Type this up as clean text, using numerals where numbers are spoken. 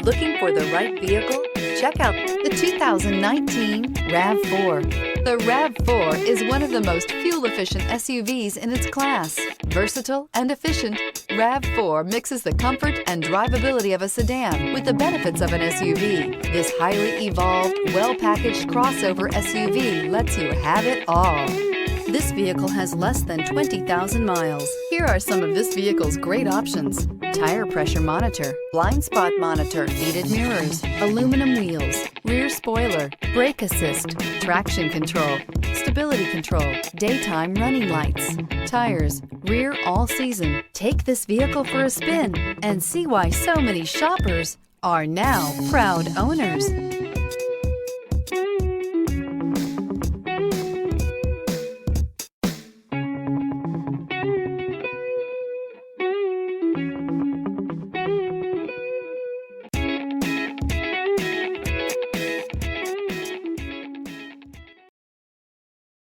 Looking for the right vehicle? Check out the 2019 RAV4. The RAV4 is one of the most fuel-efficient SUVs in its class. Versatile and efficient, RAV4 mixes the comfort and drivability of a sedan with the benefits of an SUV. This highly evolved, well-packaged crossover SUV lets you have it all. This vehicle has less than 20,000 miles. Here are some of this vehicle's great options: tire pressure monitor, blind spot monitor, heated mirrors, aluminum wheels, rear spoiler, brake assist, traction control, stability control, daytime running lights, tires, rear all season. Take this vehicle for a spin and see why so many shoppers are now proud owners.